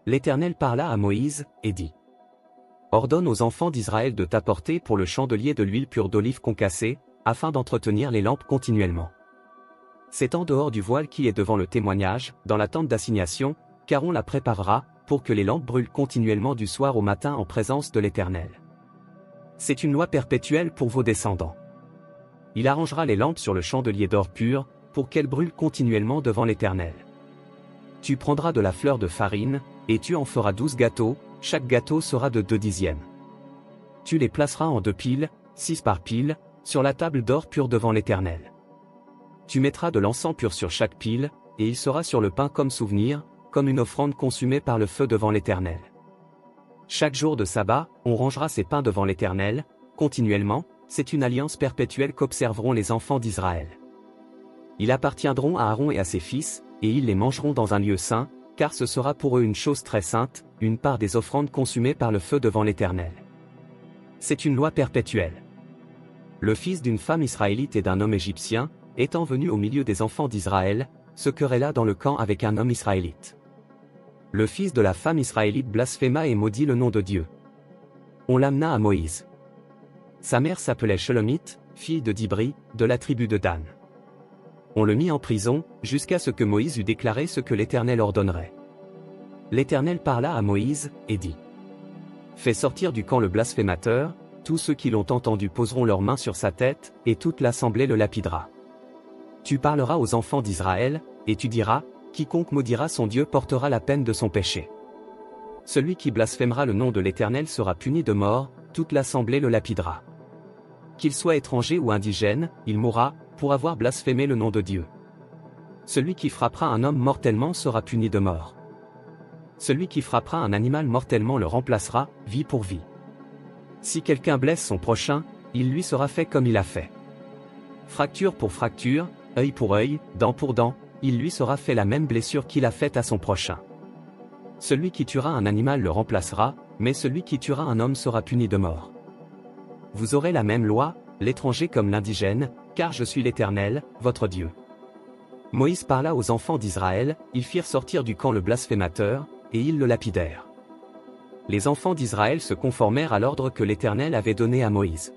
L'Éternel parla à Moïse, et dit: Ordonne aux enfants d'Israël de t'apporter pour le chandelier de l'huile pure d'olive concassée, afin d'entretenir les lampes continuellement. C'est en dehors du voile qui est devant le témoignage, dans la tente d'assignation, car on la préparera, pour que les lampes brûlent continuellement du soir au matin en présence de l'Éternel. C'est une loi perpétuelle pour vos descendants. Il arrangera les lampes sur le chandelier d'or pur, pour qu'elles brûlent continuellement devant l'Éternel. Tu prendras de la fleur de farine, et tu en feras 12 gâteaux, chaque gâteau sera de 2 dixièmes. Tu les placeras en 2 piles, 6 par pile, sur la table d'or pur devant l'Éternel. Tu mettras de l'encens pur sur chaque pile, et il sera sur le pain comme souvenir, comme une offrande consumée par le feu devant l'Éternel. Chaque jour de sabbat, on rangera ces pains devant l'Éternel, continuellement, c'est une alliance perpétuelle qu'observeront les enfants d'Israël. Ils appartiendront à Aaron et à ses fils, et ils les mangeront dans un lieu saint, car ce sera pour eux une chose très sainte, une part des offrandes consumées par le feu devant l'Éternel. C'est une loi perpétuelle. Le fils d'une femme israélite et d'un homme égyptien, étant venu au milieu des enfants d'Israël, se querella dans le camp avec un homme israélite. Le fils de la femme israélite blasphéma et maudit le nom de Dieu. On l'amena à Moïse. Sa mère s'appelait Shelomith, fille de Dibri, de la tribu de Dan. On le mit en prison, jusqu'à ce que Moïse eût déclaré ce que l'Éternel ordonnerait. L'Éternel parla à Moïse, et dit: Fais sortir du camp le blasphémateur, tous ceux qui l'ont entendu poseront leurs mains sur sa tête, et toute l'assemblée le lapidera. Tu parleras aux enfants d'Israël, et tu diras: Quiconque maudira son Dieu portera la peine de son péché. Celui qui blasphémera le nom de l'Éternel sera puni de mort, toute l'assemblée le lapidera. Qu'il soit étranger ou indigène, il mourra, pour avoir blasphémé le nom de Dieu. Celui qui frappera un homme mortellement sera puni de mort. Celui qui frappera un animal mortellement le remplacera, vie pour vie. Si quelqu'un blesse son prochain, il lui sera fait comme il a fait. Fracture pour fracture, œil pour œil, dent pour dent, il lui sera fait la même blessure qu'il a faite à son prochain. Celui qui tuera un animal le remplacera, mais celui qui tuera un homme sera puni de mort. Vous aurez la même loi, l'étranger comme l'indigène, car je suis l'Éternel, votre Dieu. Moïse parla aux enfants d'Israël, ils firent sortir du camp le blasphémateur, et ils le lapidèrent. Les enfants d'Israël se conformèrent à l'ordre que l'Éternel avait donné à Moïse.